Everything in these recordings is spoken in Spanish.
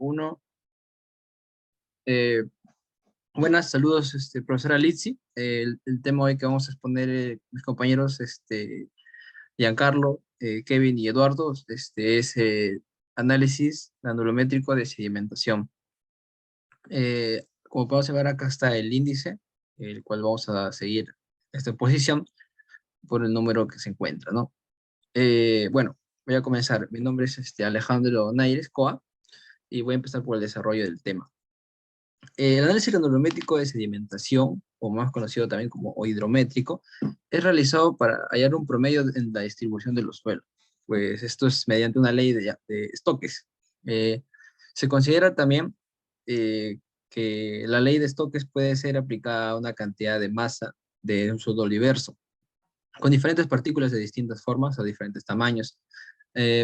Uno. Eh, Buenas, saludos, profesora Lizzi. El tema hoy que vamos a exponer mis compañeros, Giancarlo, Kevin y Eduardo, es análisis granulométrico de sedimentación. Como podemos ver, acá está el índice, el cual vamos a seguir esta posición por el número que se encuentra, ¿no? Bueno, voy a comenzar. Mi nombre es Alejandro Naires Coa y voy a empezar por el desarrollo del tema. El análisis granulométrico de sedimentación, o más conocido también como o hidrométrico, es realizado para hallar un promedio en la distribución de los suelos. Pues esto es mediante una ley de Stokes. Se considera también que la ley de Stokes puede ser aplicada a una cantidad de masa de un suelo diverso, con diferentes partículas de distintas formas o diferentes tamaños.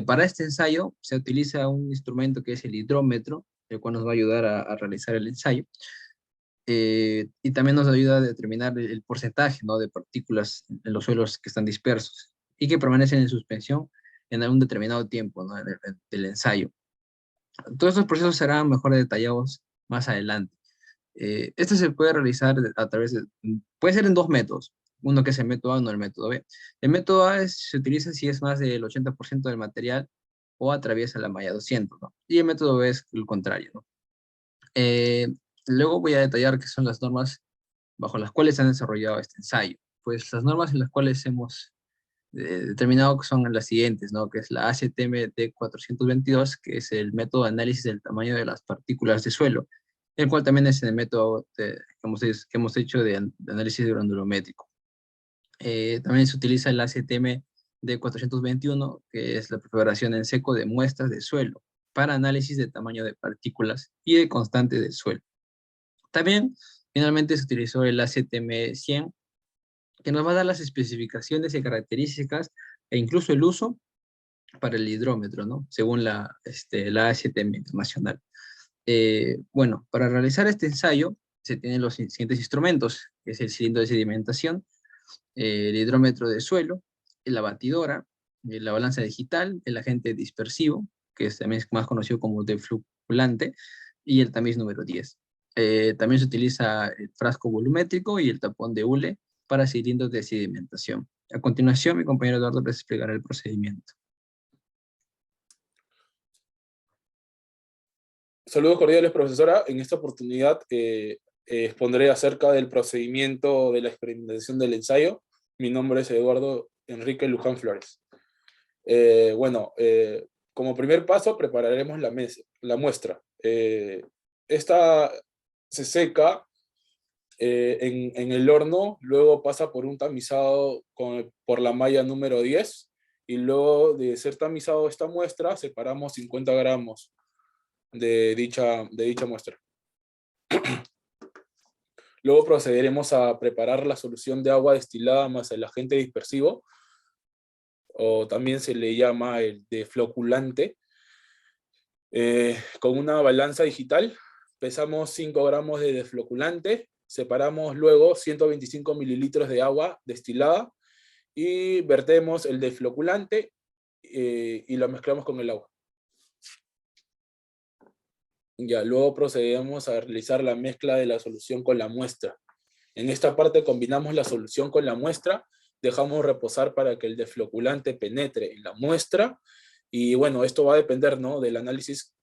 Para este ensayo se utiliza un instrumento que es el hidrómetro, el cual nos va a ayudar a realizar el ensayo. Y también nos ayuda a determinar el porcentaje, ¿no?, de partículas en los suelos que están dispersos y que permanecen en suspensión en algún determinado tiempo, ¿no?, del ensayo. Todos estos procesos serán mejor detallados más adelante. Esto se puede realizar a través de, puede ser en dos métodos, uno que es el método A, no el método B. El método A se utiliza si es más del 80% del material o atraviesa la malla 200, ¿no? Y el método B es el contrario, ¿no? Eh, Luego voy a detallar qué son las normas bajo las cuales se han desarrollado este ensayo. Pues las normas en las cuales hemos determinado que son las siguientes, ¿no? Que es la ACTM D422, que es el método de análisis del tamaño de las partículas de suelo, el cual también es el método que hemos hecho de análisis granulométrico. También se utiliza el ACTM D421, que es la preparación en seco de muestras de suelo para análisis de tamaño de partículas y de constante del suelo. También, finalmente, se utilizó el ACTM-100, que nos va a dar las especificaciones y características e incluso el uso para el hidrómetro, ¿no? Según la ACTM internacional. Bueno, para realizar este ensayo se tienen los siguientes instrumentos, que es el cilindro de sedimentación, el hidrómetro de suelo, la batidora, la balanza digital, el agente dispersivo, que también es más conocido como defluculante, y el tamiz número 10. También se utiliza el frasco volumétrico y el tapón de hule para cilindros de sedimentación. A continuación, mi compañero Eduardo les explicará el procedimiento. Saludos cordiales, profesora. En esta oportunidad expondré acerca del procedimiento de la experimentación del ensayo. Mi nombre es Eduardo Enrique Luján Flores. Como primer paso prepararemos la muestra. Esta se seca en el horno, luego pasa por un tamizado por la malla número 10, y luego de ser tamizado esta muestra, separamos 50 gramos de dicha muestra. Luego procederemos a preparar la solución de agua destilada más el agente dispersivo, o también se le llama el defloculante, con una balanza digital. Pesamos 5 gramos de defloculante, separamos luego 125 mililitros de agua destilada y vertemos el defloculante y lo mezclamos con el agua. Ya, luego procedemos a realizar la mezcla de la solución con la muestra. En esta parte combinamos la solución con la muestra, dejamos reposar para que el defloculante penetre en la muestra, y bueno, esto va a depender, ¿no?, del análisis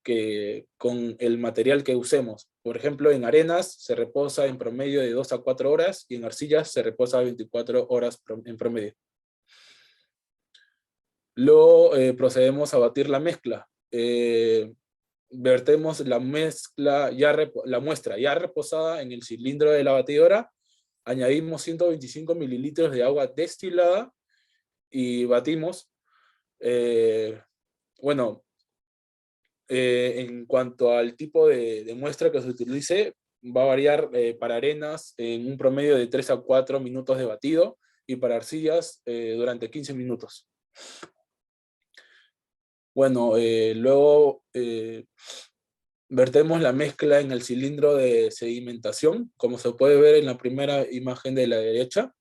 con el material que usemos. Por ejemplo, en arenas se reposa en promedio de 2 a 4 horas, y en arcillas se reposa 24 horas en promedio. Luego procedemos a batir la mezcla. Vertemos la muestra ya reposada en el cilindro de la batidora, añadimos 125 mililitros de agua destilada y batimos. En cuanto al tipo de muestra que se utilice, va a variar para arenas en un promedio de 3 a 4 minutos de batido, y para arcillas durante 15 minutos. Luego vertemos la mezcla en el cilindro de sedimentación, como se puede ver en la primera imagen de la derecha.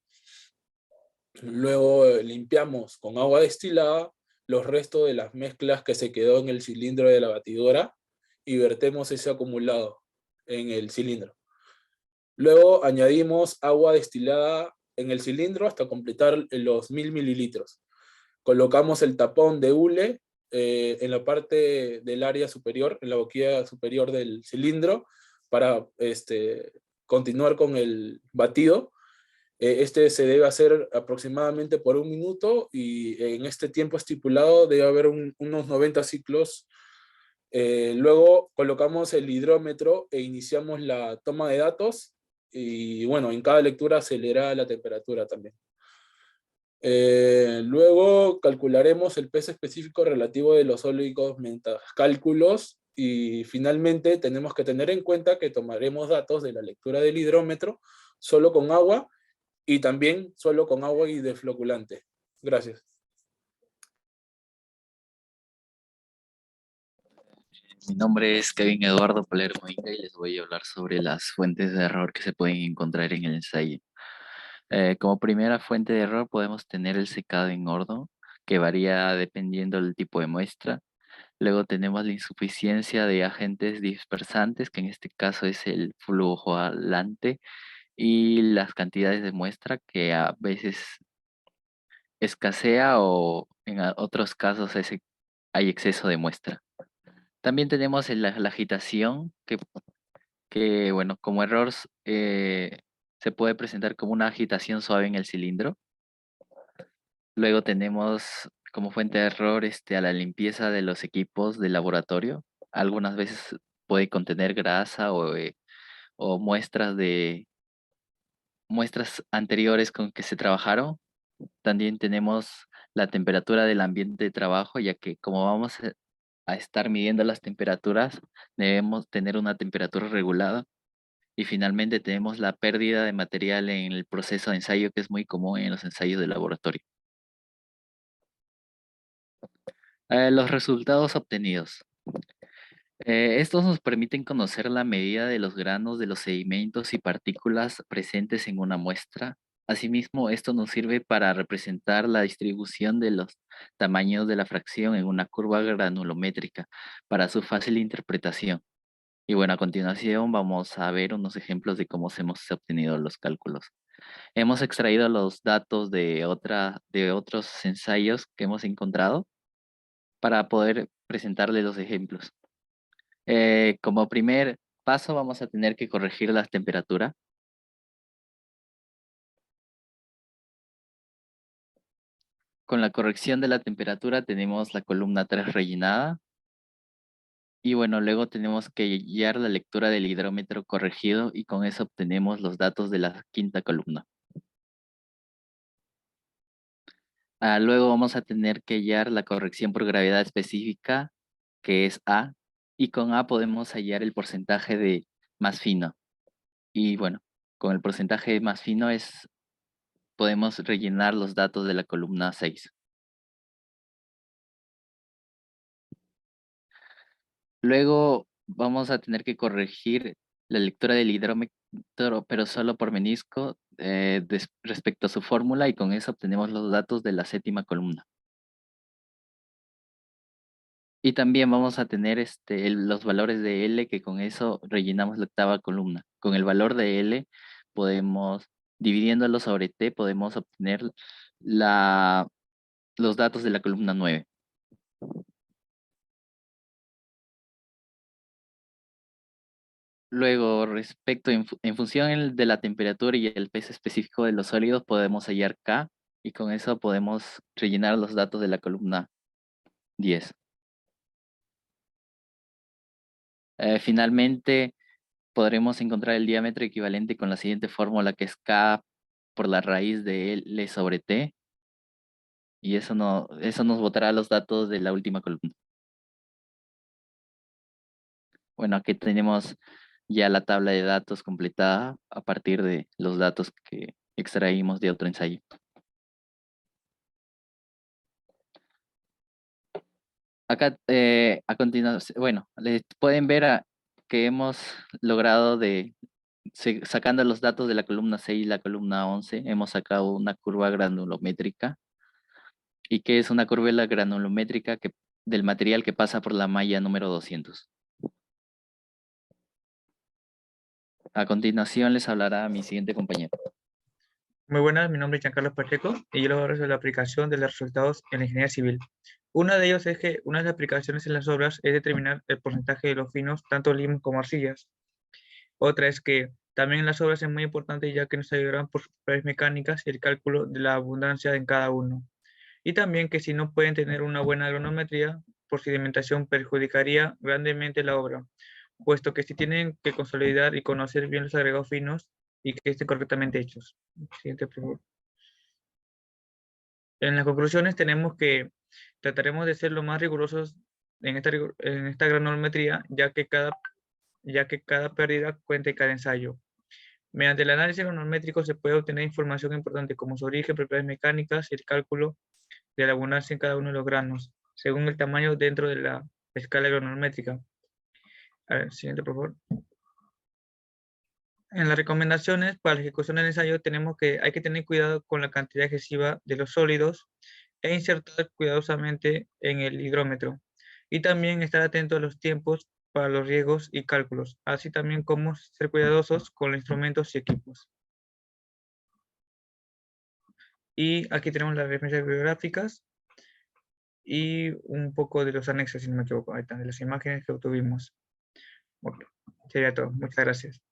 Luego limpiamos con agua destilada los restos de las mezclas que se quedó en el cilindro de la batidora, y vertemos ese acumulado en el cilindro. Luego añadimos agua destilada en el cilindro hasta completar los 1000 mililitros. Colocamos el tapón de hule en la parte del área superior, en la boquilla superior del cilindro, para continuar con el batido. Este se debe hacer aproximadamente por 1 minuto y en este tiempo estipulado debe haber unos 90 ciclos. Luego colocamos el hidrómetro e iniciamos la toma de datos y bueno, en cada lectura se leerá la temperatura también. Luego calcularemos el peso específico relativo de los sólidos mediante cálculos y finalmente tenemos que tener en cuenta que tomaremos datos de la lectura del hidrómetro solo con agua y también solo con agua y desfloculante. Gracias. Mi nombre es Kevin Eduardo Palermo Inga y les voy a hablar sobre las fuentes de error que se pueden encontrar en el ensayo. Como primera fuente de error podemos tener el secado en Ordo, que varía dependiendo del tipo de muestra. Luego tenemos la insuficiencia de agentes dispersantes, que en este caso es el flujo alante, y las cantidades de muestra, que a veces escasea o en otros casos hay exceso de muestra. También tenemos la agitación, bueno, como error se puede presentar como una agitación suave en el cilindro. Luego tenemos como fuente de error a la limpieza de los equipos de laboratorio. Algunas veces puede contener grasa o muestras anteriores con que se trabajaron. También tenemos la temperatura del ambiente de trabajo, ya que como vamos a estar midiendo las temperaturas, debemos tener una temperatura regulada. Y finalmente tenemos la pérdida de material en el proceso de ensayo, que es muy común en los ensayos de laboratorio. Los resultados obtenidos. Estos nos permiten conocer la medida de los granos de los sedimentos y partículas presentes en una muestra. Asimismo, esto nos sirve para representar la distribución de los tamaños de la fracción en una curva granulométrica para su fácil interpretación. Y bueno, a continuación vamos a ver unos ejemplos de cómo hemos obtenido los cálculos. Hemos extraído los datos de otros ensayos que hemos encontrado para poder presentarles los ejemplos. Como primer paso vamos a tener que corregir la temperatura. Con la corrección de la temperatura tenemos la columna 3 rellenada. Y bueno, luego tenemos que guiar la lectura del hidrómetro corregido y con eso obtenemos los datos de la quinta columna. Luego vamos a tener que hallar la corrección por gravedad específica, que es A, y con A podemos hallar el porcentaje de más fino. Y bueno, con el porcentaje más fino podemos rellenar los datos de la columna 6. Luego vamos a tener que corregir la lectura del hidrómetro, pero solo por menisco respecto a su fórmula y con eso obtenemos los datos de la séptima columna. Y también vamos a tener los valores de L, que con eso rellenamos la octava columna. Con el valor de L dividiéndolo sobre T, podemos obtener los datos de la columna 9. Luego, en función de la temperatura y el peso específico de los sólidos, podemos hallar K y con eso podemos rellenar los datos de la columna 10. Finalmente, podremos encontrar el diámetro equivalente con la siguiente fórmula, que es K por la raíz de L sobre T. Y eso nos botará los datos de la última columna. Bueno, aquí tenemos ya la tabla de datos completada a partir de los datos que extraímos de otro ensayo. Acá a continuación, bueno, pueden ver que hemos logrado sacando los datos de la columna 6 y la columna 11, hemos sacado una curva granulométrica. ¿Y qué es una curva granulométrica del material que pasa por la malla número 200? A continuación les hablará mi siguiente compañero. Muy buenas, mi nombre es Giancarlo Pacheco y yo les voy a hablar sobre la aplicación de los resultados en la ingeniería civil. Una de ellos es que una de las aplicaciones en las obras es determinar el porcentaje de los finos, tanto limos como arcillas. Otra es que también en las obras es muy importante ya que nos ayudarán por sus propiedades mecánicas y el cálculo de la abundancia en cada uno. Y también que si no pueden tener una buena agronometría, por sedimentación perjudicaría grandemente la obra, puesto que si tienen que consolidar y conocer bien los agregados finos y que estén correctamente hechos. Siguiente, por favor. En las conclusiones tenemos que trataremos de ser lo más rigurosos en esta granulometría, ya que cada pérdida cuenta en cada ensayo. Mediante el análisis granulométrico se puede obtener información importante como su origen, propiedades mecánicas y el cálculo de la abundancia en cada uno de los granos, según el tamaño dentro de la escala granulométrica. A ver, siguiente, por favor. En las recomendaciones para la ejecución del ensayo tenemos que hay que tener cuidado con la cantidad excesiva de los sólidos e insertar cuidadosamente en el hidrómetro. Y también estar atento a los tiempos para los riegos y cálculos, así también como ser cuidadosos con los instrumentos y equipos. Y aquí tenemos las referencias bibliográficas y un poco de los anexos, si no me equivoco, ahí están, de las imágenes que obtuvimos. Bueno, sería todo. Muchas gracias.